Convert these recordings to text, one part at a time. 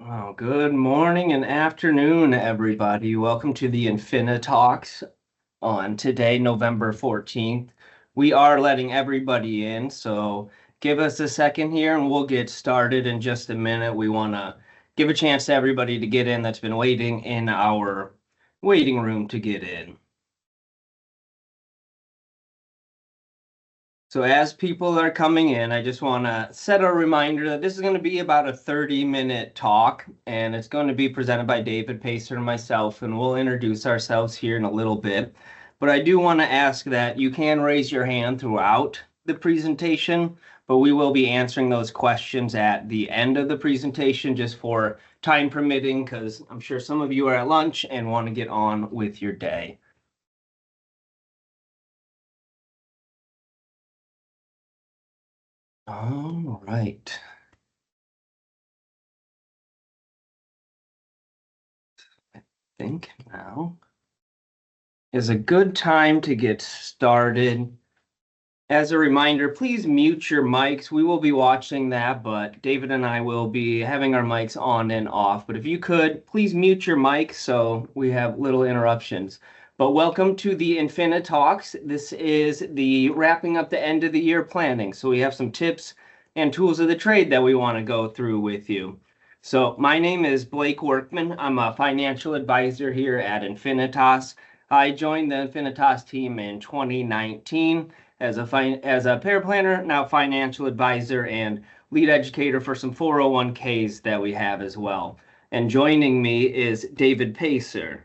Oh, good morning and afternoon, everybody. Welcome to the InfiniTALKS on today, November 14th. We are letting everybody in, so give us a second here and we'll get started in just a minute. We want to give a chance to everybody to get in that's been waiting in our waiting room to get in. So as people are coming in, I just want to set a reminder that this is going to be about a 30-minute talk, and it's going to be presented by David Pacer and myself, and we'll introduce ourselves here in a little bit. But I do want to ask that you can raise your hand throughout the presentation, but we will be answering those questions at the end of the presentation just for time permitting, because I'm sure some of you are at lunch and want to get on with your day. All right. Think now is a good time to get started. As a reminder, please mute your mics. We will be watching that, but David and I will be having our mics on and off. But if you could, please mute your mic so we have little interruptions. But welcome to the InfiniTALKS. This is the wrapping up the end of the year planning. So we have some tips and tools of the trade that we want to go through with you. So my name is Blake Workman. I'm a financial advisor here at Infinitas. I joined the Infinitas team in 2019 as a paraplanner, now financial advisor and lead educator for some 401ks that we have as well. And joining me is David Pacer.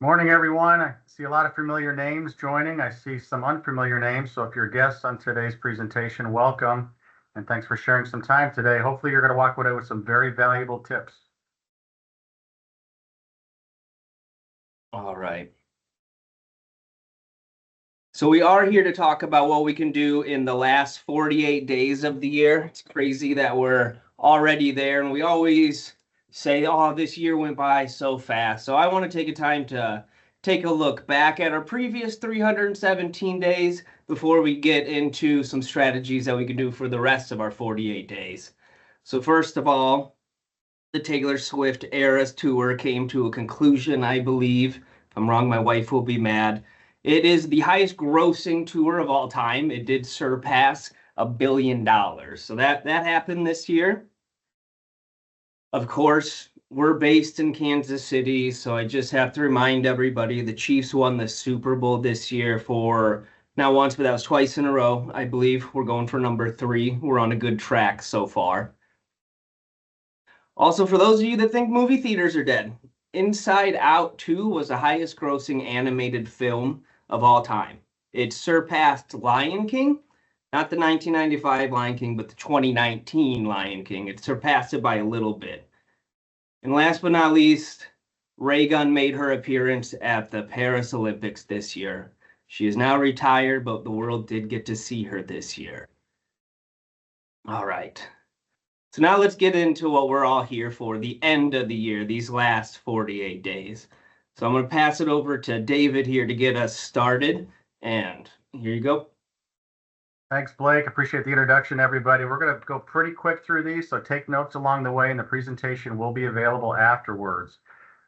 Morning, everyone. I see a lot of familiar names joining. I see some unfamiliar names. So if you're guests on today's presentation, welcome. And thanks for sharing some time today. Hopefully you're going to walk away with some very valuable tips. All right. So we are here to talk about what we can do in the last 48 days of the year. It's crazy that we're already there, and we always say, oh, this year went by so fast. So I want to take a time to take a look back at our previous 317 days before we get into some strategies that we can do for the rest of our 48 days. So first of all, the Taylor Swift Eras Tour came to a conclusion, I believe. If I'm wrong, my wife will be mad. It is the highest grossing tour of all time. It did surpass $1 billion. So that happened this year. Of course, we're based in Kansas City, so I just have to remind everybody the Chiefs won the Super Bowl this year for not once, but that was twice in a row. I believe we're going for number 3. We're on a good track so far. Also, for those of you that think movie theaters are dead, Inside Out 2 was the highest grossing animated film of all time. It surpassed Lion King, not the 1995 Lion King, but the 2019 Lion King. It surpassed it by a little bit. And last but not least, Raygun made her appearance at the Paris Olympics this year. She is now retired, but the world did get to see her this year. All right. So now let's get into what we're all here for, the end of the year, these last 48 days. So I'm going to pass it over to David here to get us started. And here you go. Thanks, Blake. Appreciate the introduction, everybody. We're going to go pretty quick through these, so take notes along the way, and the presentation will be available afterwards.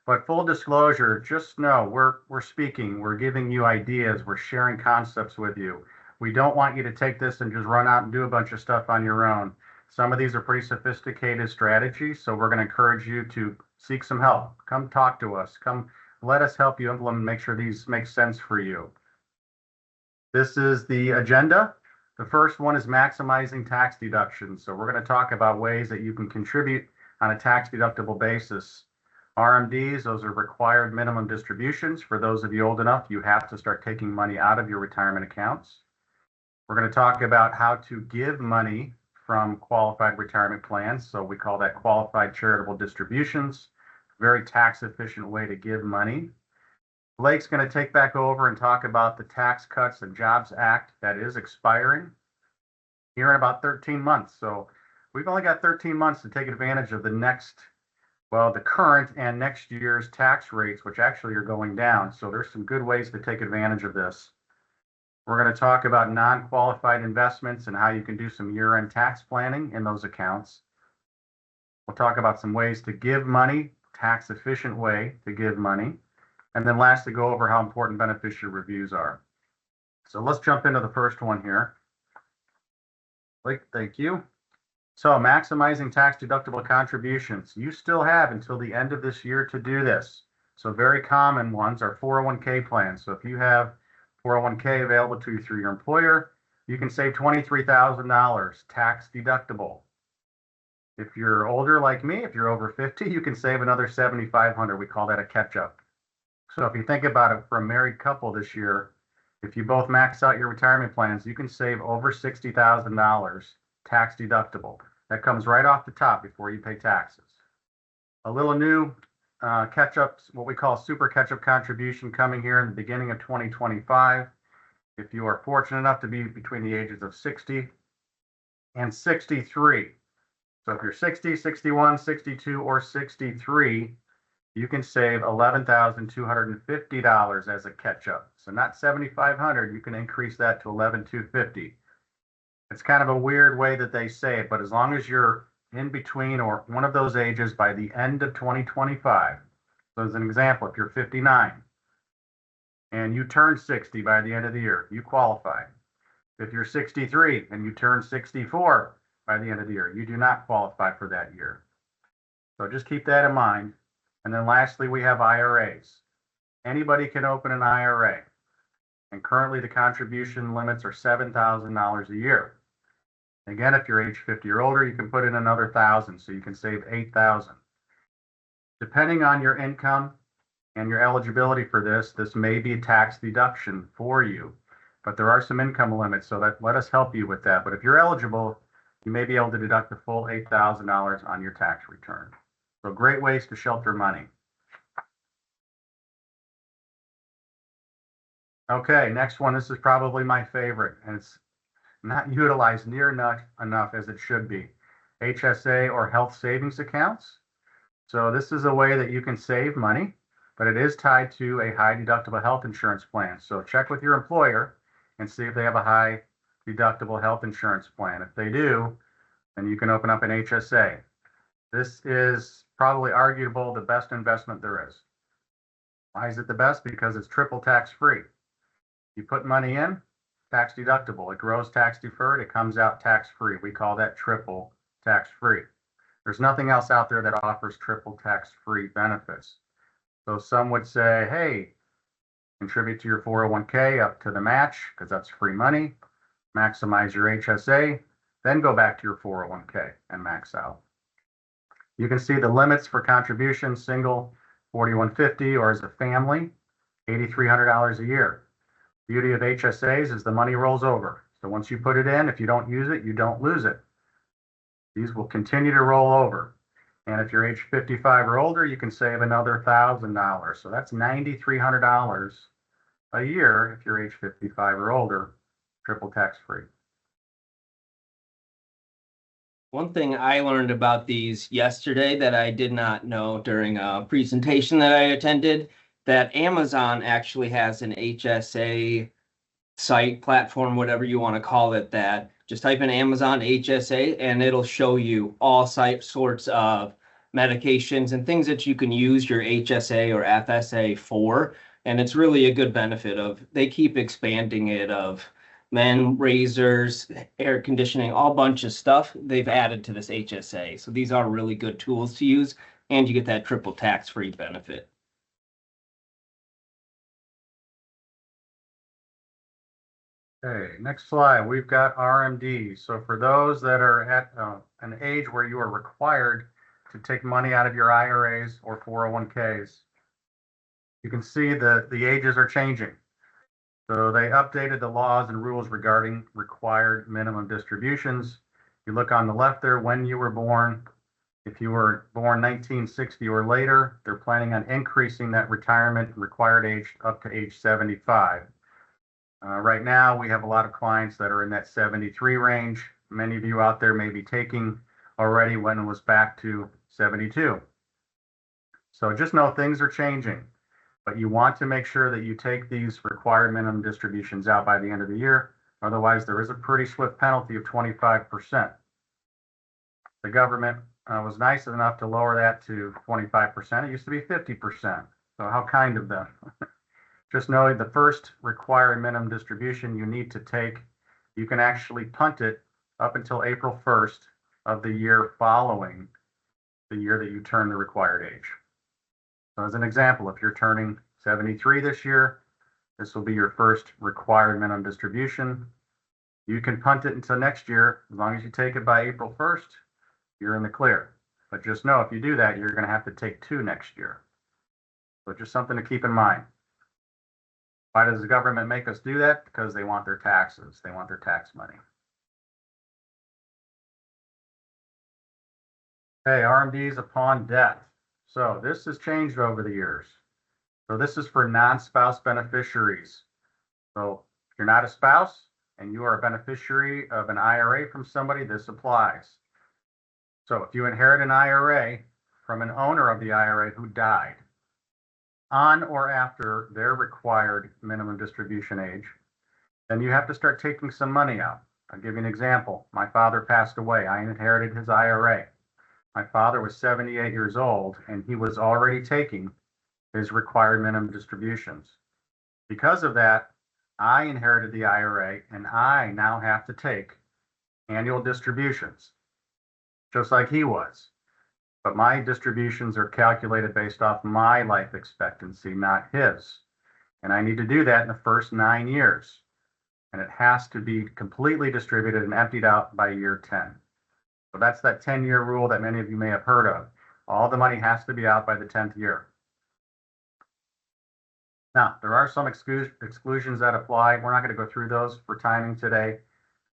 But full disclosure, just know we're speaking, we're giving you ideas, we're sharing concepts with you. We don't want you to take this and just run out and do a bunch of stuff on your own. Some of these are pretty sophisticated strategies, so we're going to encourage you to seek some help. Come talk to us. Come let us help you implement, make sure these make sense for you. This is the agenda. The first one is maximizing tax deductions. So we're going to talk about ways that you can contribute on a tax deductible basis. RMDs, those are required minimum distributions. For those of you old enough, you have to start taking money out of your retirement accounts. We're going to talk about how to give money from qualified retirement plans. So we call that qualified charitable distributions. Very tax efficient way to give money. Blake's going to take back over and talk about the Tax Cuts and Jobs Act that is expiring here in about 13 months. So we've only got 13 months to take advantage of the current and next year's tax rates, which actually are going down. So there's some good ways to take advantage of this. We're going to talk about non-qualified investments and how you can do some year-end tax planning in those accounts. We'll talk about some ways to give money, tax efficient way to give money. And then lastly, go over how important beneficiary reviews are. So let's jump into the first one here. Blake, thank you. So maximizing tax deductible contributions. You still have until the end of this year to do this. So very common ones are 401k plans. So if you have 401k available to you through your employer, you can save $23,000 tax deductible. If you're older like me, if you're over 50, you can save another $7,500. We call that a catch-up. So if you think about it, for a married couple this year, if you both max out your retirement plans, you can save over $60,000 tax deductible. That comes right off the top before you pay taxes. A little new catch-up, what we call super catch-up contribution, coming here in the beginning of 2025. If you are fortunate enough to be between the ages of 60 and 63. So if you're 60, 61, 62, or 63, you can save $11,250 as a catch-up. So not $7,500, you can increase that to $11,250. It's kind of a weird way that they say it, but as long as you're in between or one of those ages by the end of 2025. So as an example, if you're 59 and you turn 60 by the end of the year, you qualify. If you're 63 and you turn 64 by the end of the year, you do not qualify for that year. So just keep that in mind. And then lastly, we have IRAs. Anybody can open an IRA. And currently the contribution limits are $7,000 a year. Again, if you're age 50 or older, you can put in another $1,000, so you can save $8,000. Depending on your income and your eligibility for this may be a tax deduction for you. But there are some income limits, so let us help you with that. But if you're eligible, you may be able to deduct the full $8,000 on your tax return. So great ways to shelter money. Okay, next one. This is probably my favorite, and it's not utilized near enough as it should be. HSA or health savings accounts. So this is a way that you can save money, but it is tied to a high deductible health insurance plan. So check with your employer and see if they have a high deductible health insurance plan. If they do, then you can open up an HSA. This is probably arguable the best investment there is. Why is it the best? Because it's triple tax free. You put money in, tax deductible. It grows tax deferred. It comes out tax free. We call that triple tax free. There's nothing else out there that offers triple tax free benefits. So some would say, hey, contribute to your 401k up to the match because that's free money. Maximize your HSA, then go back to your 401k and max out. You can see the limits for contributions, single $4,150, or as a family, $8,300 a year. Beauty of HSAs is the money rolls over. So once you put it in, if you don't use it, you don't lose it. These will continue to roll over. And if you're age 55 or older, you can save another $1,000. So that's $9,300 a year if you're age 55 or older, triple tax free. One thing I learned about these yesterday that I did not know during a presentation that I attended, that Amazon actually has an HSA site, platform, whatever you want to call it, that just type in Amazon HSA and it'll show you all sorts of medications and things that you can use your HSA or FSA for. And it's really a good benefit of, they keep expanding it, of men, razors, air conditioning, all bunch of stuff they've added to this HSA. So these are really good tools to use, and you get that triple tax-free benefit. Okay, next slide. We've got RMD. So for those that are at an age where you are required to take money out of your IRAs or 401ks, you can see the ages are changing. So they updated the laws and rules regarding required minimum distributions. You look on the left there, when you were born. If you were born 1960 or later, they're planning on increasing that retirement required age up to age 75. Right now, we have a lot of clients that are in that 73 range. Many of you out there may be taking already when it was back to 72. So just know things are changing, but you want to make sure that you take these required minimum distributions out by the end of the year. Otherwise, there is a pretty swift penalty of 25%. The government was nice enough to lower that to 25%. It used to be 50%. So how kind of them. Just know the first required minimum distribution you need to take, you can actually punt it up until April 1st of the year following the year that you turn the required age. So as an example, if you're turning 73 this year, this will be your first required minimum distribution. You can punt it until next year. As long as you take it by April 1st, you're in the clear. But just know if you do that, you're going to have to take 2 next year. So just something to keep in mind. Why does the government make us do that? Because they want their taxes. They want their tax money. Okay, RMDs upon death. So this has changed over the years. So this is for non-spouse beneficiaries. So if you're not a spouse and you are a beneficiary of an IRA from somebody, this applies. So if you inherit an IRA from an owner of the IRA who died on or after their required minimum distribution age, then you have to start taking some money out. I'll give you an example. My father passed away. I inherited his IRA. My father was 78 years old and he was already taking his required minimum distributions. Because of that, I inherited the IRA and I now have to take annual distributions, just like he was. But my distributions are calculated based off my life expectancy, not his. And I need to do that in the first 9 years. And it has to be completely distributed and emptied out by year 10. So that's that 10-year rule that many of you may have heard of. All the money has to be out by the 10th year. Now, there are some exclusions that apply. We're not going to go through those for timing today,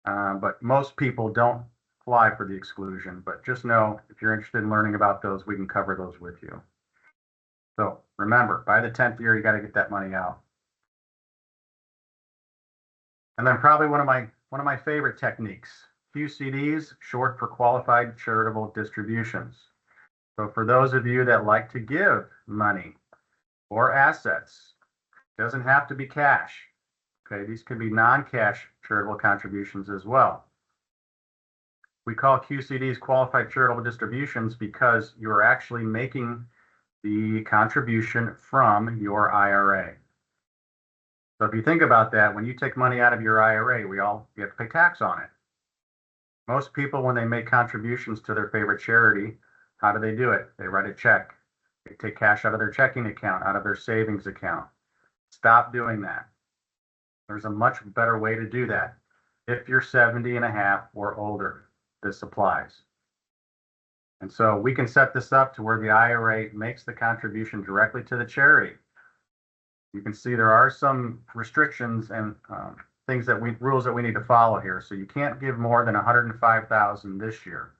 but most people don't apply for the exclusion. But just know, if you're interested in learning about those, we can cover those with you. So remember, by the 10th year, you got to get that money out. And then probably one of my favorite techniques, QCDs, short for qualified charitable distributions. So for those of you that like to give money or assets, doesn't have to be cash. Okay, these can be non-cash charitable contributions as well. We call QCDs qualified charitable distributions because you're actually making the contribution from your IRA. So if you think about that, when you take money out of your IRA, you have to pay tax on it. Most people, when they make contributions to their favorite charity, how do they do it? They write a check. They take cash out of their checking account, out of their savings account. Stop doing that. There's a much better way to do that. If you're 70 and a half or older, this applies. And so we can set this up to where the IRA makes the contribution directly to the charity. You can see there are some restrictions and rules that we need to follow here. So you can't give more than $105,000 this year.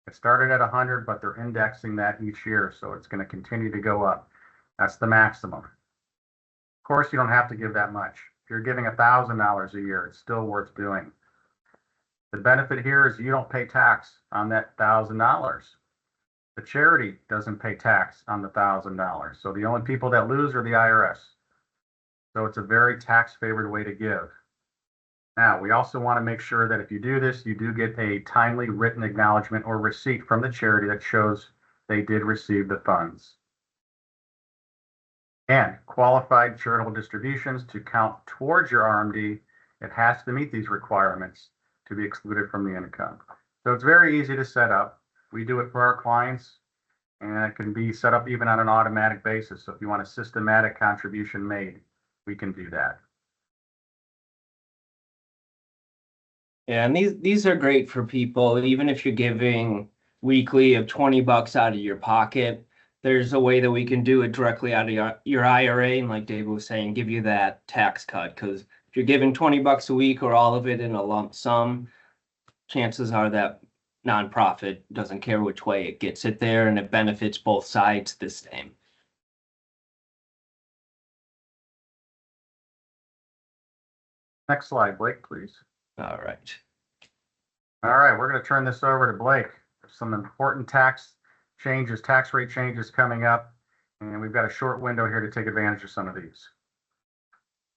It started at 100, but they're indexing that each year, so it's going to continue to go up. That's the maximum. Of course, you don't have to give that much. If you're giving $1,000 a year, it's still worth doing. The benefit here is you don't pay tax on that $1,000. The charity doesn't pay tax on the $1,000. So the only people that lose are the IRS. So it's a very tax-favored way to give. Now, we also want to make sure that if you do this, you do get a timely written acknowledgement or receipt from the charity that shows they did receive the funds. And qualified charitable distributions, to count towards your RMD, it has to meet these requirements to be excluded from the income. So it's very easy to set up. We do it for our clients, and it can be set up even on an automatic basis. So if you want a systematic contribution made, we can do that. Yeah, and these are great for people, even if you're giving weekly of $20 out of your pocket. There's a way that we can do it directly out of your IRA, and like David was saying, give you that tax cut. Because if you're giving $20 a week or all of it in a lump sum, chances are that nonprofit doesn't care which way it gets it there, and it benefits both sides the same. Next slide, Blake, please. All right. All right, we're going to turn this over to Blake. There's some important tax rate changes coming up, and we've got a short window here to take advantage of some of these.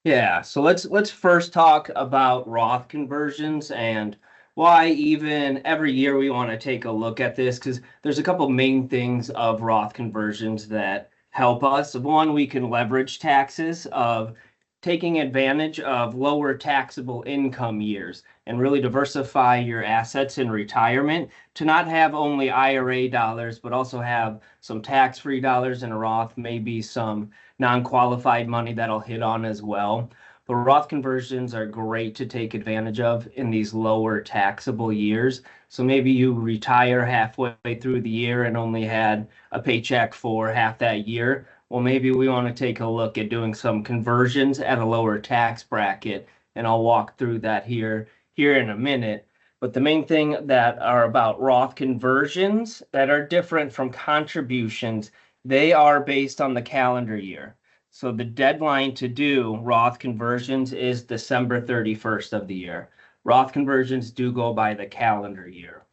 Yeah, so let's first talk about Roth conversions, and why even every year we want to take a look at this, because there's a couple main things of Roth conversions that help us. One, we can leverage taxes of taking advantage of lower taxable income years and really diversify your assets in retirement to not have only IRA dollars, but also have some tax-free dollars in a Roth, maybe some non-qualified money that'll hit on as well. But Roth conversions are great to take advantage of in these lower taxable years. So maybe you retire halfway through the year and only had a paycheck for half that year. Well, maybe we want to take a look at doing some conversions at a lower tax bracket, and I'll walk through that here in a minute. But the main thing that are about Roth conversions that are different from contributions, they are based on the calendar year. So the deadline to do Roth conversions is December 31st of the year. Roth conversions do go by the calendar year.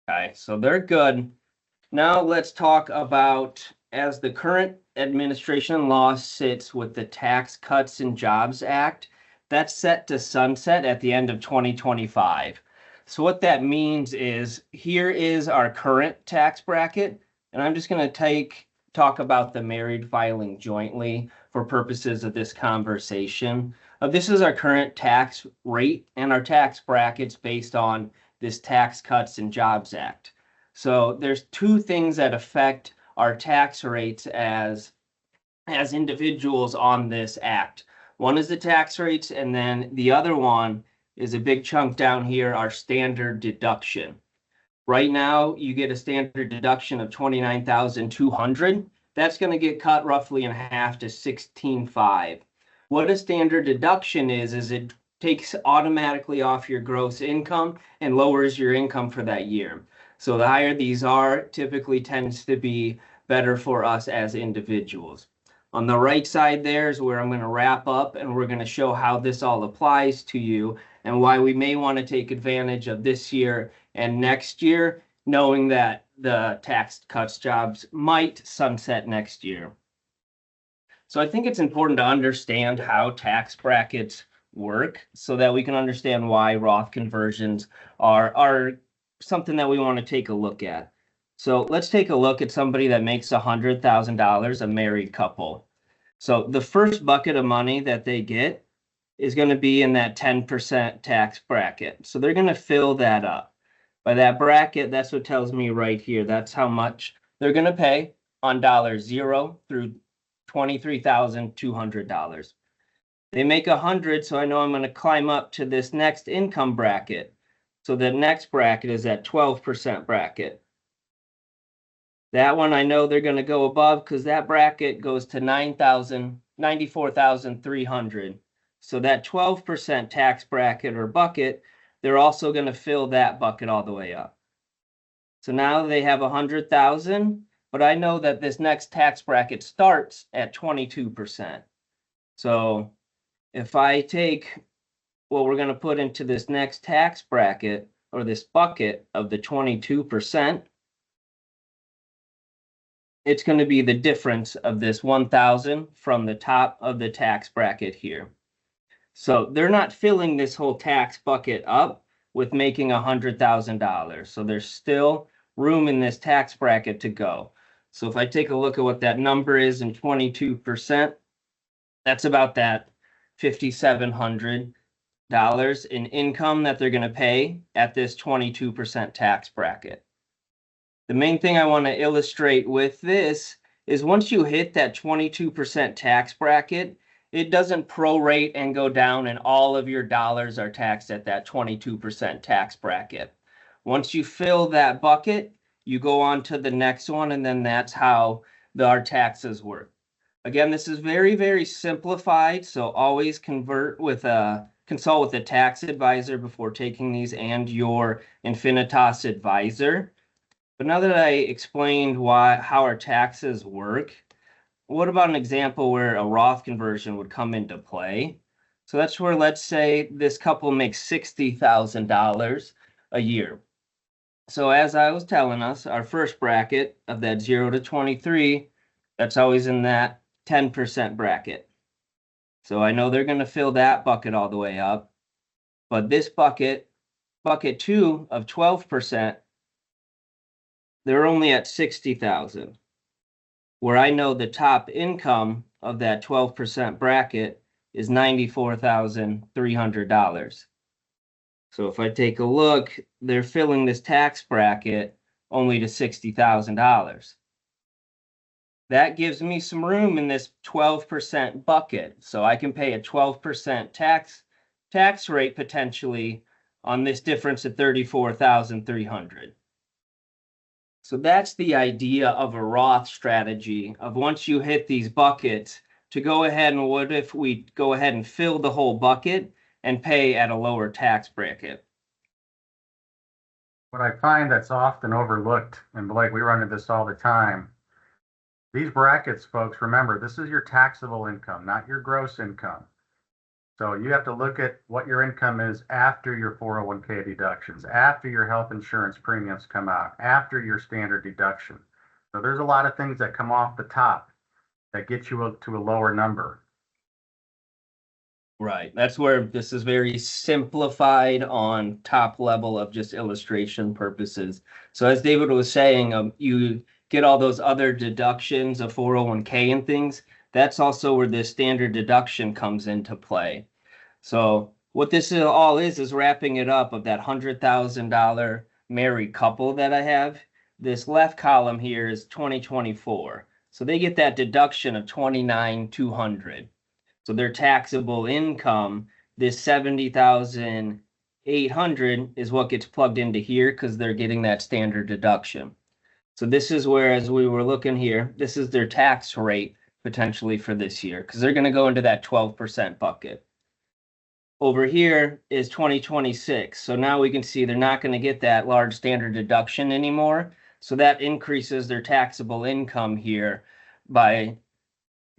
Okay, so they're good. Now let's talk about, as the current administration law sits with the Tax Cuts and Jobs Act, that's set to sunset at the end of 2025. So what that means is, here is our current tax bracket, and I'm just going to talk about the married filing jointly for purposes of this conversation. This is our current tax rate and our tax brackets based on this Tax Cuts and Jobs Act. So there's two things that affect our tax rates as individuals on this act. One is the tax rates, and then the other one is a big chunk down here, our standard deduction. Right now, you get a standard deduction of $29,200. That's going to get cut roughly in half to $16,500. What a standard deduction is it takes automatically off your gross income and lowers your income for that year. So the higher these are, typically tends to be better for us as individuals. On the right side there is where I'm going to wrap up, and we're going to show how this all applies to you and why we may want to take advantage of this year and next year, knowing that the tax cuts jobs might sunset next year. So I think it's important to understand how tax brackets work so that we can understand why Roth conversions are something that we want to take a look at. So let's take a look at somebody that makes $100,000, a married couple. So the first bucket of money that they get is going to be in that 10% tax bracket. So they're going to fill that up. By that bracket, that's what tells me right here. That's how much they're going to pay on $0 through $23,200. They make 100, so I know I'm going to climb up to this next income bracket. So the next bracket is that 12% bracket. That one I know they're going to go above because that bracket goes to $94,300. So that 12% tax bracket or bucket, they're also going to fill that bucket all the way up. So now they have 100,000, but I know that this next tax bracket starts at 22%. So if I take what we're going to put into this next tax bracket or this bucket of the 22%, it's going to be the difference of this 1,000 from the top of the tax bracket here. So they're not filling this whole tax bucket up with making $100,000. So there's still room in this tax bracket to go. So if I take a look at what that number is in 22%, that's about that $5,700 in income that they're going to pay at this 22% tax bracket. The main thing I want to illustrate with this is once you hit that 22% tax bracket, it doesn't prorate and go down and all of your dollars are taxed at that 22% tax bracket. Once you fill that bucket, you go on to the next one, and then that's how our taxes work. Again, this is very, very simplified, so always consult with a tax advisor before taking these and your InfiniTALKS advisor. But now that I explained how our taxes work, what about an example where a Roth conversion would come into play? So that's where, let's say, this couple makes $60,000 a year. So as I was telling us, our first bracket of that 0 to 23, that's always in that 10% bracket. So I know they're going to fill that bucket all the way up. But this bucket 2 of 12%, they're only at 60,000. Where I know the top income of that 12% bracket is $94,300. So if I take a look, they're filling this tax bracket only to $60,000. That gives me some room in this 12% bucket. So I can pay a 12% tax rate potentially on this difference of 34,300. So that's the idea of a Roth strategy of once you hit these buckets to go ahead and what if we go ahead and fill the whole bucket and pay at a lower tax bracket. What I find that's often overlooked, and Blake, we run into this all the time. These brackets, folks, remember, this is your taxable income, not your gross income. So you have to look at what your income is after your 401k deductions, after your health insurance premiums come out, after your standard deduction. So there's a lot of things that come off the top that get you to a lower number. Right. That's where this is very simplified on top level of just illustration purposes. So as David was saying, you get all those other deductions of 401k and things. That's also where the standard deduction comes into play. So what this all is wrapping it up of that $100,000 married couple that I have. This left column here is 2024. So they get that deduction of $29,200. So their taxable income, this $70,800 is what gets plugged into here because they're getting that standard deduction. So this is where, as we were looking here, this is their tax rate potentially for this year because they're going to go into that 12% bucket. Over here is 2026. So now we can see they're not going to get that large standard deduction anymore. So that increases their taxable income here by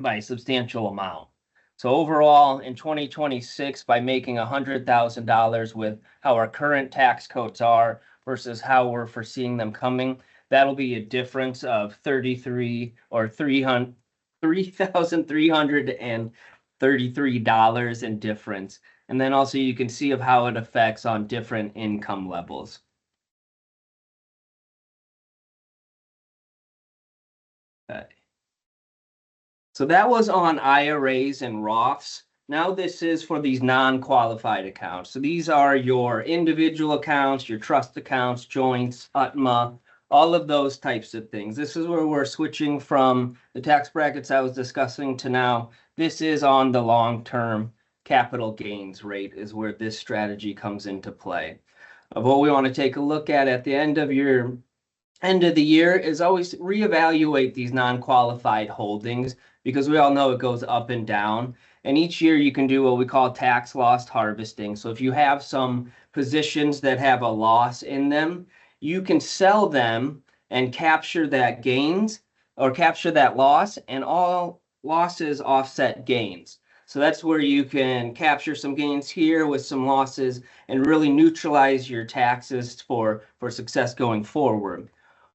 a substantial amount. So overall, in 2026, by making $100,000 with how our current tax codes are versus how we're foreseeing them coming, that'll be a difference of $3,333 in difference. And then also you can see of how it affects on different income levels. Okay. So that was on IRAs and Roths. Now this is for these non-qualified accounts. So these are your individual accounts, your trust accounts, joints, UTMA, all of those types of things. This is where we're switching from the tax brackets I was discussing to now. This is on the long-term capital gains rate is where this strategy comes into play. Of what we want to take a look at the end of your end of the year is always reevaluate these non-qualified holdings because we all know it goes up and down. And each year you can do what we call tax loss harvesting. So if you have some positions that have a loss in them, you can sell them and capture that gains or capture that loss, and all losses offset gains. So that's where you can capture some gains here with some losses and really neutralize your taxes for success going forward.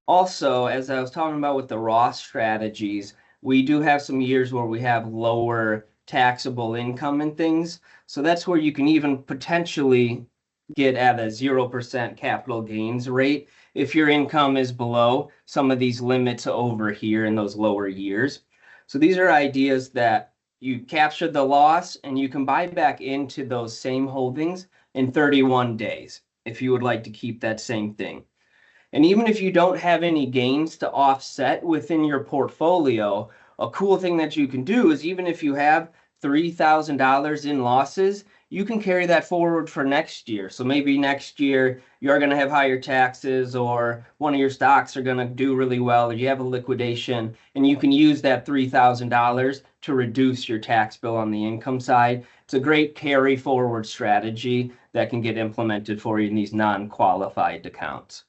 Also, as I was talking about with the Roth strategies, we do have some years where we have lower taxable income and things. So that's where you can even potentially get at a 0% capital gains rate if your income is below some of these limits over here in those lower years. So these are ideas that you capture the loss and you can buy back into those same holdings in 31 days if you would like to keep that same thing. And even if you don't have any gains to offset within your portfolio, a cool thing that you can do is even if you have $3,000 in losses, you can carry that forward for next year. So maybe next year you're going to have higher taxes or one of your stocks are going to do really well or you have a liquidation and you can use that $3,000 to reduce your tax bill on the income side. It's a great carry forward strategy that can get implemented for you in these non-qualified accounts.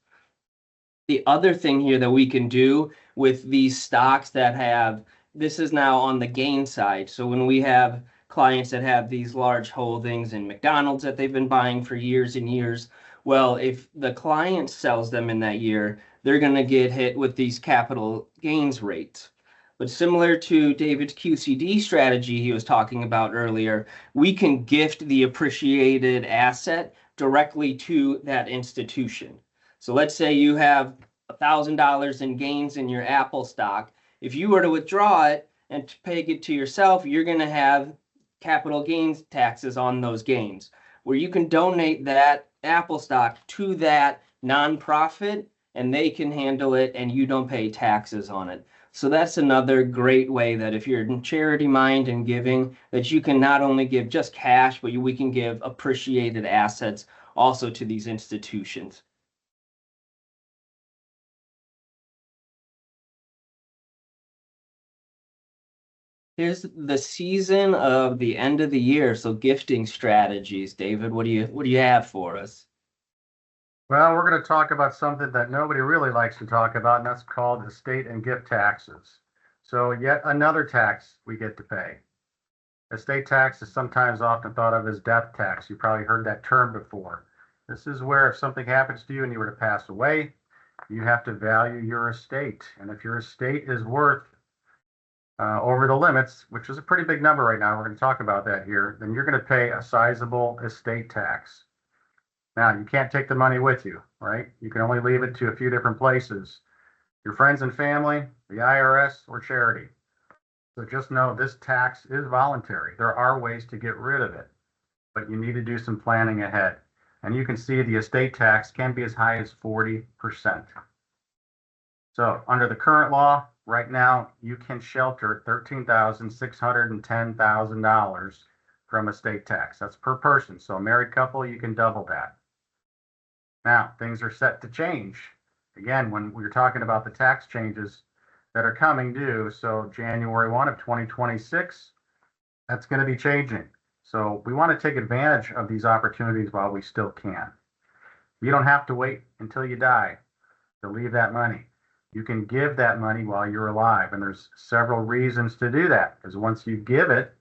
The other thing here that we can do with these stocks that have, this is now on the gain side. So when we have clients that have these large holdings in McDonald's that they've been buying for years and years, well, if the client sells them in that year, they're going to get hit with these capital gains rates. But similar to David's QCD strategy he was talking about earlier, we can gift the appreciated asset directly to that institution. So let's say you have $1,000 in gains in your Apple stock. If you were to withdraw it and to pay it to yourself, you're going to have capital gains taxes on those gains. Where you can donate that Apple stock to that nonprofit and they can handle it and you don't pay taxes on it. So that's another great way that if you're in charity mind and giving, that you can not only give just cash, but we can give appreciated assets also to these institutions. Here's the season of the end of the year, so gifting strategies. David, what do you have for us? Well, we're going to talk about something that nobody really likes to talk about, and that's called estate and gift taxes. So yet another tax we get to pay. Estate tax is sometimes often thought of as death tax. You probably heard that term before. This is where if something happens to you and you were to pass away, you have to value your estate. And if your estate is worth over the limits, which is a pretty big number right now, we're going to talk about that here, then you're going to pay a sizable estate tax. Now, you can't take the money with you, right? You can only leave it to a few different places. Your friends and family, the IRS, or charity. So just know this tax is voluntary. There are ways to get rid of it, but you need to do some planning ahead. And you can see the estate tax can be as high as 40%. So under the current law, right now, you can shelter $13,610,000 from estate tax. That's per person. So a married couple, you can double that. Now, things are set to change. Again, when we're talking about the tax changes that are coming due, so January 1 of 2026, that's going to be changing. So we want to take advantage of these opportunities while we still can. You don't have to wait until you die to leave that money. You can give that money while you're alive, and there's several reasons to do that, because once you give it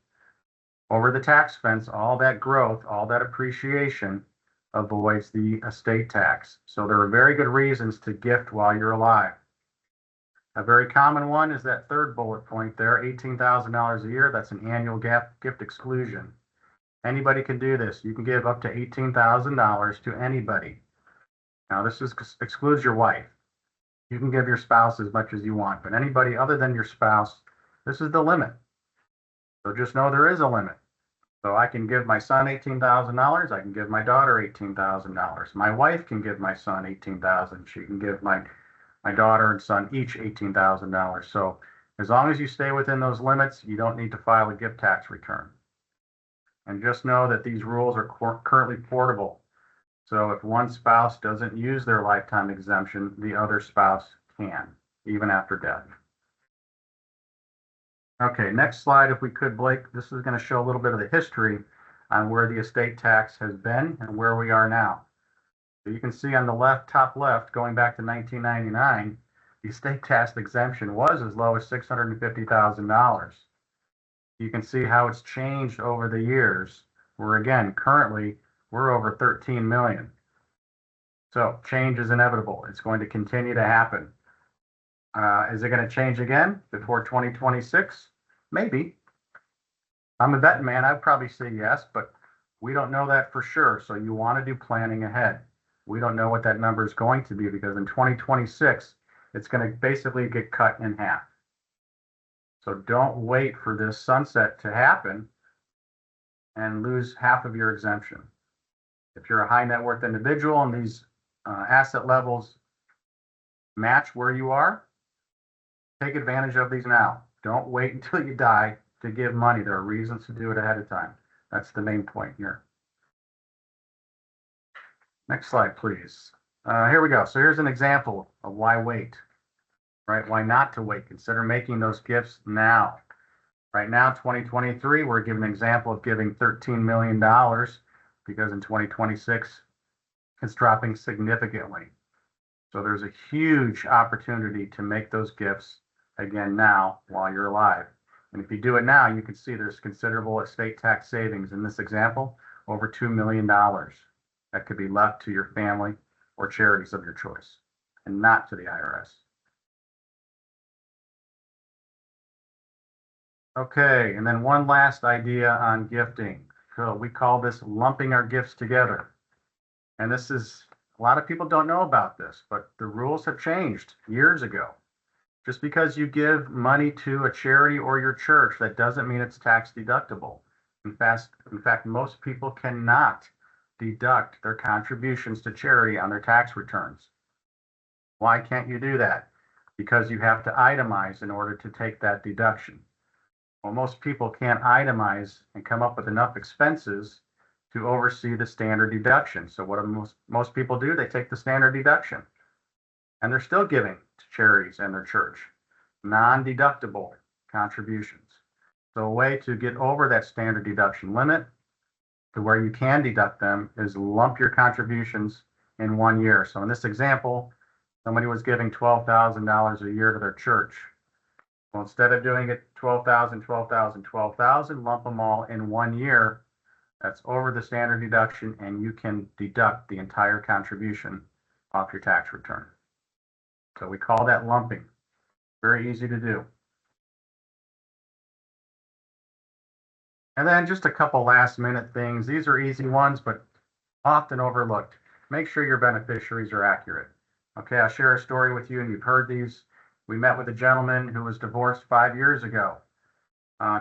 over the tax fence, all that growth, all that appreciation avoids the estate tax. So there are very good reasons to gift while you're alive. A very common one is that third bullet point there, $18,000 a year. That's an annual gift exclusion. Anybody can do this. You can give up to $18,000 to anybody. Now, this excludes your wife. You can give your spouse as much as you want, but anybody other than your spouse, this is the limit. So just know there is a limit. So I can give my son $18,000. I can give my daughter $18,000. My wife can give my son $18,000. She can give my daughter and son each $18,000. So as long as you stay within those limits, you don't need to file a gift tax return. And just know that these rules are currently portable. So if one spouse doesn't use their lifetime exemption, the other spouse can, even after death. Okay, next slide, if we could, Blake. This is going to show a little bit of the history on where the estate tax has been and where we are now. So you can see on the left, top left, going back to 1999, the estate tax exemption was as low as $650,000. You can see how it's changed over the years, where again, currently, we're over 13 million. So change is inevitable. It's going to continue to happen. Is it going to change again before 2026? Maybe. I'm a betting man. I'd probably say yes, but we don't know that for sure. So you want to do planning ahead. We don't know what that number is going to be because in 2026, it's going to basically get cut in half. So don't wait for this sunset to happen and lose half of your exemption. If you're a high net worth individual and these asset levels match where you are, take advantage of these now. Don't wait until you die to give money. There are reasons to do it ahead of time. That's the main point here. Next slide, please. Here we go. So here's an example of why wait, right? Why not to wait? Consider making those gifts now. Right now, 2023, we're giving an example of giving $13 million because in 2026, it's dropping significantly. So there's a huge opportunity to make those gifts again now while you're alive. And if you do it now, you can see there's considerable estate tax savings in this example, over $2 million that could be left to your family or charities of your choice and not to the IRS. Okay, and then one last idea on gifting. So we call this lumping our gifts together. And this is, a lot of people don't know about this, but the rules have changed years ago. Just because you give money to a charity or your church, that doesn't mean it's tax deductible. In fact, most people cannot deduct their contributions to charity on their tax returns. Why can't you do that? Because you have to itemize in order to take that deduction. Well, most people can't itemize and come up with enough expenses to oversee the standard deduction. So what do most people do? They take the standard deduction and they're still giving to charities and their church, non-deductible contributions. So a way to get over that standard deduction limit to where you can deduct them is lump your contributions in 1 year. So in this example, somebody was giving $12,000 a year to their church. Well, instead of doing it 12,000, 12,000, 12,000, lump them all in 1 year. That's over the standard deduction, and you can deduct the entire contribution off your tax return. So we call that lumping. Very easy to do. And then just a couple last minute things. These are easy ones, but often overlooked. Make sure your beneficiaries are accurate. Okay, I'll share a story with you, and you've heard these. We met with a gentleman who was divorced 5 years ago.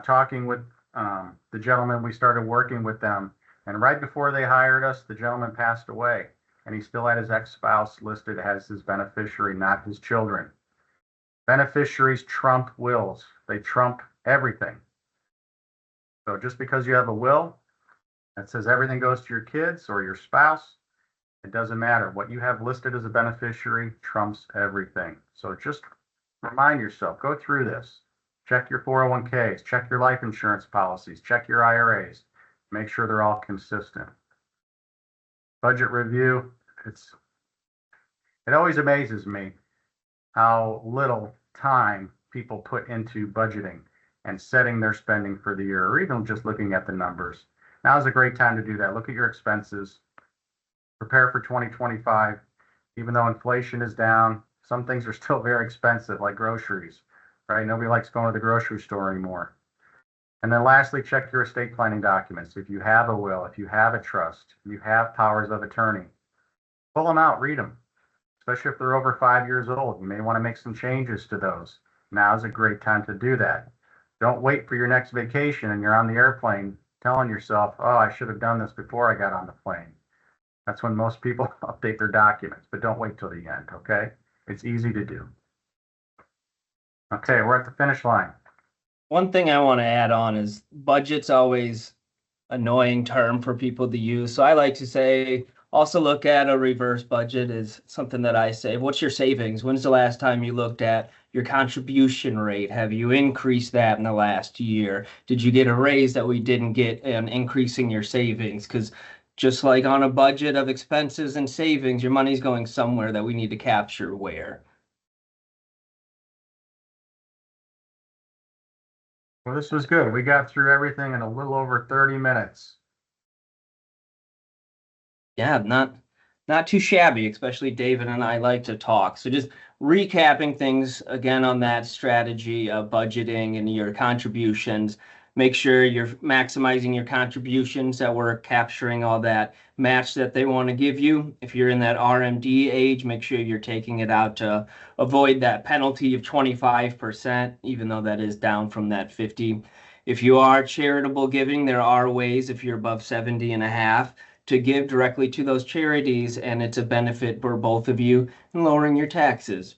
Talking with the gentleman, we started working with them. And right before they hired us, the gentleman passed away. And he still had his ex-spouse listed as his beneficiary, not his children. Beneficiaries trump wills. They trump everything. So just because you have a will that says everything goes to your kids or your spouse, it doesn't matter. What you have listed as a beneficiary trumps everything. So just remind yourself, go through this. Check your 401ks, check your life insurance policies, check your IRAs. Make sure they're all consistent. Budget review, it always amazes me how little time people put into budgeting and setting their spending for the year, or even just looking at the numbers. Now is a great time to do that. Look at your expenses, prepare for 2025. Even though inflation is down, some things are still very expensive, like groceries, right? Nobody likes going to the grocery store anymore. And then lastly, check your estate planning documents. If you have a will, if you have a trust, you have powers of attorney, pull them out, read them, especially if they're over 5 years old. You may want to make some changes to those. Now is a great time to do that. Don't wait for your next vacation and you're on the airplane telling yourself, oh, I should have done this before I got on the plane. That's when most people update their documents, but don't wait till the end, okay? It's easy to do. Okay, we're at the finish line. One thing I want to add on is budget's always annoying term for people to use. So I like to say, also look at a reverse budget is something that I say. What's your savings? When's the last time you looked at your contribution rate? Have you increased that in the last year? Did you get a raise that we didn't get in increasing your savings? Because just like on a budget of expenses and savings, your money's going somewhere that we need to capture where. Well, this was good. We got through everything in a little over 30 minutes. Yeah, not too shabby, especially David and I like to talk. So just recapping things again on that strategy of budgeting and your contributions. Make sure you're maximizing your contributions, that we're capturing all that match that they want to give you. If you're in that RMD age, make sure you're taking it out to avoid that penalty of 25%, even though that is down from that 50. If you are charitable giving, there are ways if you're above 70 and a half to give directly to those charities, and it's a benefit for both of you in lowering your taxes.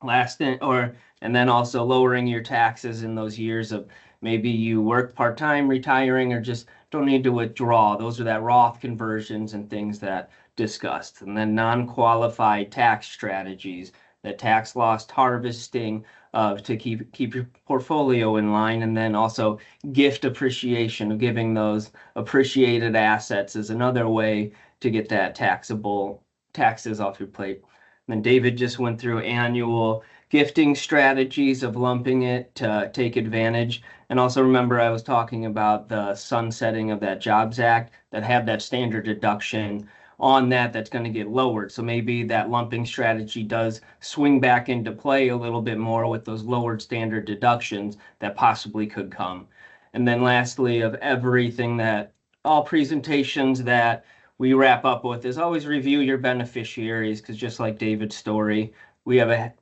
And then also lowering your taxes in those years of maybe you work part-time, retiring, or just don't need to withdraw. Those are that Roth conversions and things that discussed. And then non-qualified tax strategies, the tax loss harvesting to keep your portfolio in line, and then also gift appreciation of giving those appreciated assets is another way to get that taxable taxes off your plate. And then David just went through annual gifting strategies of lumping it to take advantage. And also remember, I was talking about the sunsetting of that Jobs Act that had that standard deduction on that that's going to get lowered. So maybe that lumping strategy does swing back into play a little bit more with those lowered standard deductions that possibly could come. And then lastly, of everything that all presentations that we wrap up with is always review your beneficiaries, because just like David's story, we have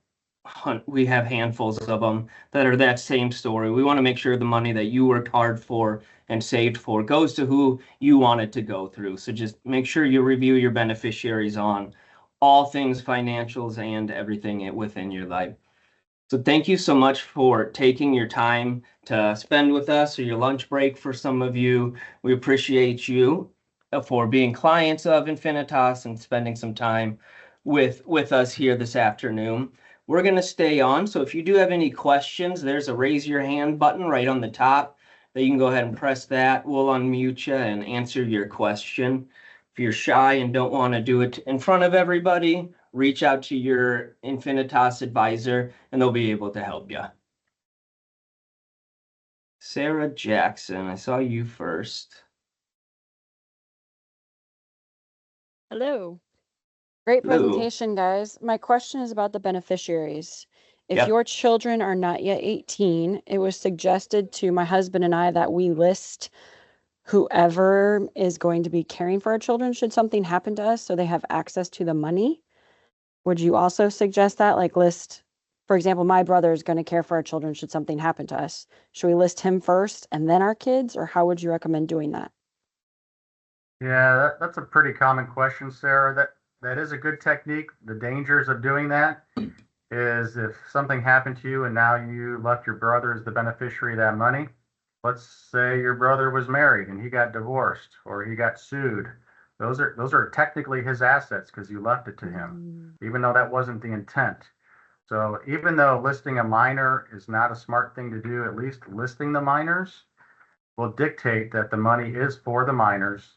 handfuls of them that are that same story. We want to make sure the money that you worked hard for and saved for goes to who you want it to go through. So just make sure you review your beneficiaries on all things financials and everything within your life. So thank you so much for taking your time to spend with us, or your lunch break for some of you. We appreciate you for being clients of InfiniTALKS and spending some time with us here this afternoon. We're going to stay on, so if you do have any questions, there's a raise your hand button right on the top that you can go ahead and press that. We'll unmute you and answer your question. If you're shy and don't want to do it in front of everybody, reach out to your InfiniTALKS advisor and they'll be able to help you. Sarah Jackson, I saw you first. Hello. Great Hello. presentation, guys. My question is about the beneficiaries. If Yep. your children are not yet 18, it was suggested to my husband and I that we list whoever is going to be caring for our children should something happen to us, so they have access to the money. Would you also suggest that, like list, for example, my brother is going to care for our children should something happen to us. Should we list him first and then our kids, or how would you recommend doing that? Yeah, that's a pretty common question, Sarah. That is a good technique. The dangers of doing that is if something happened to you and now you left your brother as the beneficiary of that money. Let's say your brother was married and he got divorced or he got sued. Those are technically his assets because you left it to him, even though that wasn't the intent. So even though listing a minor is not a smart thing to do, at least listing the minors will dictate that the money is for the minors,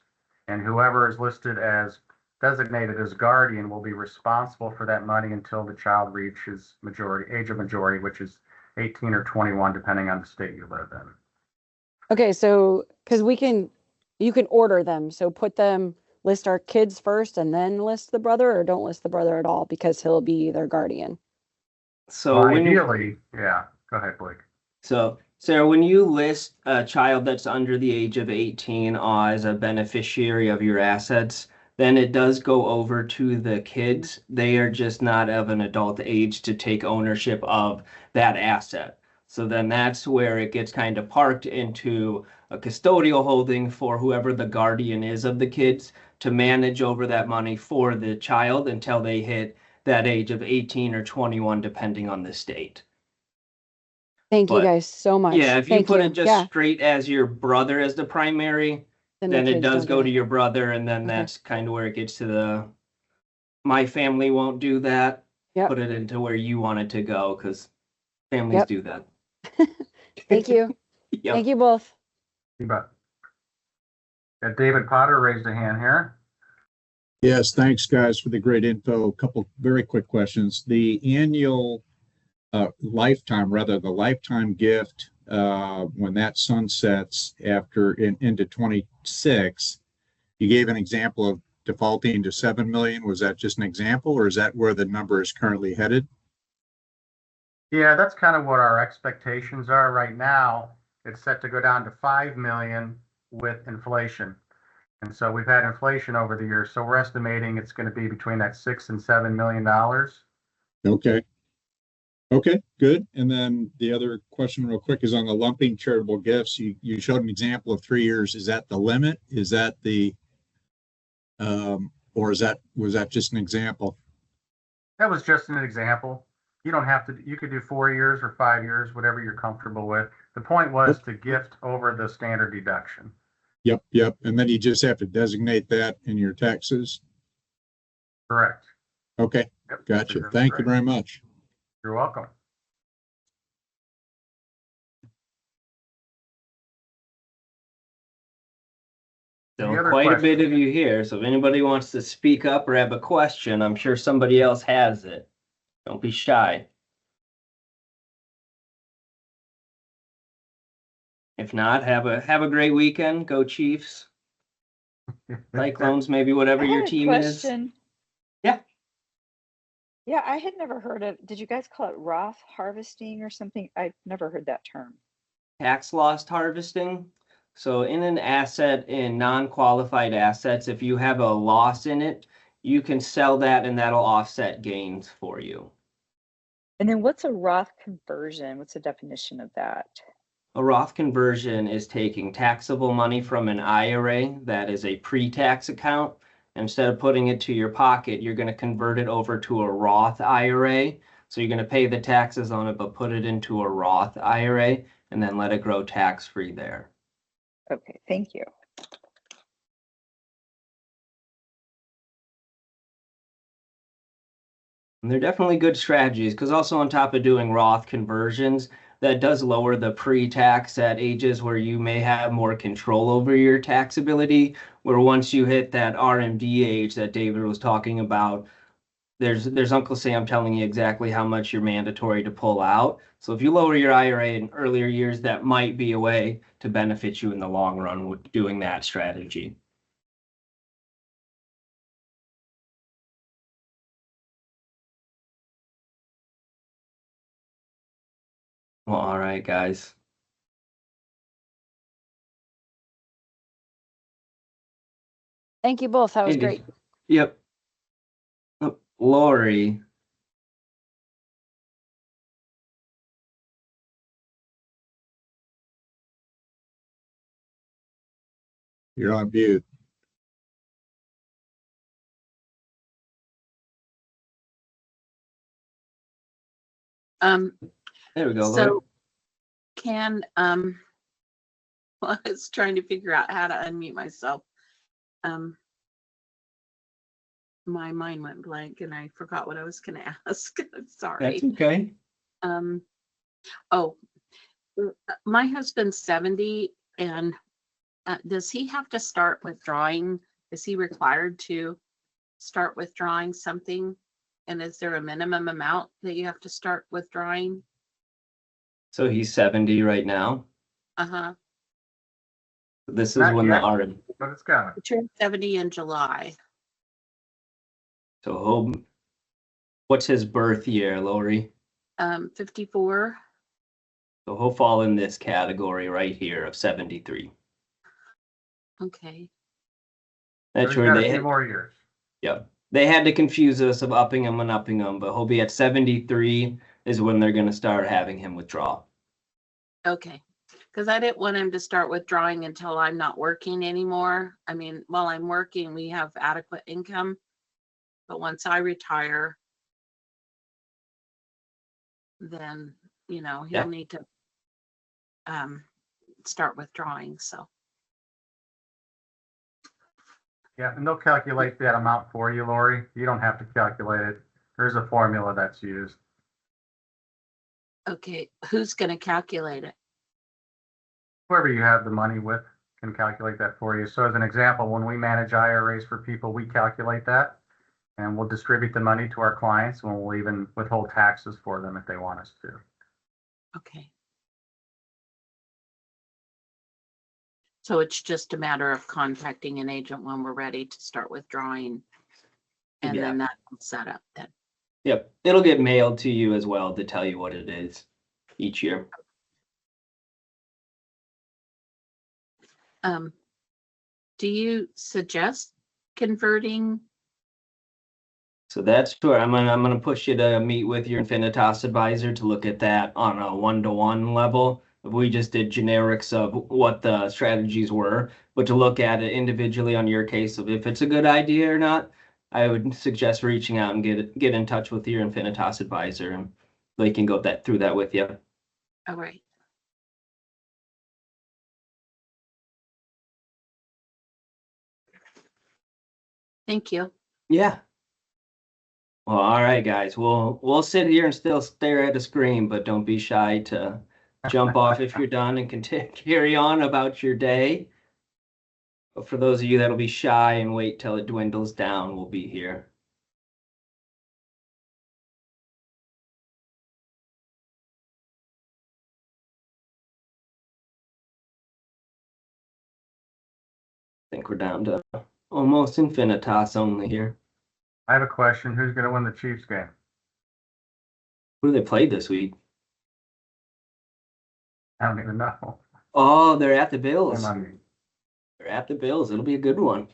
and whoever is listed as designated as guardian will be responsible for that money until the child reaches age of majority, which is 18 or 21, depending on the state you live in. Okay, so because you can order them. So list our kids first and then list the brother, or don't list the brother at all because he'll be their guardian. So ideally, yeah. Go ahead, Blake. So Sarah, when you list a child that's under the age of 18 as a beneficiary of your assets, then it does go over to the kids. They are just not of an adult age to take ownership of that asset. So then that's where it gets kind of parked into a custodial holding for whoever the guardian is of the kids to manage over that money for the child until they hit that age of 18 or 21, depending on the state. Thank you guys so much. Yeah, if you put it just straight as your brother as the primary, then it does go to your brother, and then that's kind of where it gets to my family won't do that. Yep. Put it into where you want it to go, because families do that. Thank you. Yep. Thank you both. You bet. Got David Potter raised a hand here. Yes, thanks guys for the great info. A couple very quick questions. The annual the lifetime gift, when that sunsets into 26, you gave an example of defaulting to 7 million. Was that just an example, or is that where the number is currently headed? Yeah, that's kind of what our expectations are right now. It's set to go down to 5 million with inflation. And so we've had inflation over the years. So we're estimating it's going to be between that $6 and $7 million. Okay, good. And then the other question real quick is on the lumping charitable gifts. You showed an example of 3 years. Is that the limit? Is that or was that just an example? That was just an example. You don't have to, you could do 4 years or 5 years, whatever you're comfortable with. The point was to gift over the standard deduction. Yep. And then you just have to designate that in your taxes? Correct. Okay, yep. Gotcha. Thank you very much. You're welcome. So quite a bit of you here. So if anybody wants to speak up or have a question, I'm sure somebody else has it. Don't be shy. If not, have a great weekend. Go Chiefs. cyclones, maybe whatever I your had a team is. question. Yeah. Yeah, I had never heard of, did you guys call it Roth harvesting or something? I've never heard that term. Tax loss harvesting. So in an asset, in non-qualified assets, if you have a loss in it, you can sell that and that'll offset gains for you. And then what's a Roth conversion? What's the definition of that? A Roth conversion is taking taxable money from an IRA that is a pre-tax account. Instead of putting it to your pocket, you're going to convert it over to a Roth IRA. So you're going to pay the taxes on it, but put it into a Roth IRA and then let it grow tax-free there. Okay, thank you. And they're definitely good strategies because also on top of doing Roth conversions, that does lower the pre-tax at ages where you may have more control over your taxability, where once you hit that RMD age that David was talking about, there's Uncle Sam telling you exactly how much you're mandatory to pull out. So if you lower your IRA in earlier years, that might be a way to benefit you in the long run with doing that strategy. Well, all right, guys. Thank you both. That was great. Yep. Lori. You're on mute. There we go, Lori. So can well, I was trying to figure out how to unmute myself. My mind went blank and I forgot what I was going to ask. Sorry. That's okay. Oh, my husband's 70 and does he have to start withdrawing? Is he required to start withdrawing something? And is there a minimum amount that you have to start withdrawing? So he's 70 right now. Uh-huh. This is Not when yet, the RMD. but it's coming. He turned 70 in July. So what's his birth year, Lori? 54. So he'll fall in this category right here of 73. Okay. That's So where he's got a they few had, more years. yep. They had to confuse us of upping him and upping him, but he'll be at 73 is when they're going to start having him withdraw. Okay. Because I didn't want him to start withdrawing until I'm not working anymore. I mean, while I'm working, we have adequate income. But once I retire, then, you know, he'll Yeah. need to start withdrawing. So, Yeah, and they'll calculate that amount for you, Lori. You don't have to calculate it. There's a formula that's used. okay, who's going to calculate it? Whoever you have the money with can calculate that for you. So as an example, when we manage IRAs for people, we calculate that and we'll distribute the money to our clients and we'll even withhold taxes for them if they want us to. Okay. So it's just a matter of contacting an agent when we're ready to start withdrawing. And Yeah. then that's set up then. Yep. It'll get mailed to you as well to tell you what it is each year. Do you suggest converting? So that's where I'm gonna push you to meet with your InfiniTALKS advisor to look at that on a one-to-one level. We just did generics of what the strategies were, but to look at it individually on your case of if it's a good idea or not, I would suggest reaching out and get in touch with your InfiniTALKS advisor and they can go through that with you. All right. Thank you. Yeah. Well, all right, guys. We'll sit here and still stare at a screen, but don't be shy to jump off if you're done and continue carry on about your day. But for those of you that'll be shy and wait till it dwindles down, we'll be here. think we're down to almost InfiniTALKS only here. I have a question. Who's going to win the Chiefs game? Who do they play this week? I don't even know. Oh, they're at the Bills. Shame on me. They're at the Bills. It'll be a good one.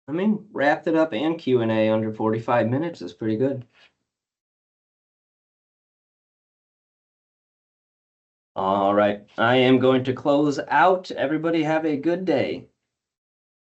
I mean, wrapped it up and Q&A under 45 minutes is pretty good. All right. I am going to close out. Everybody have a good day.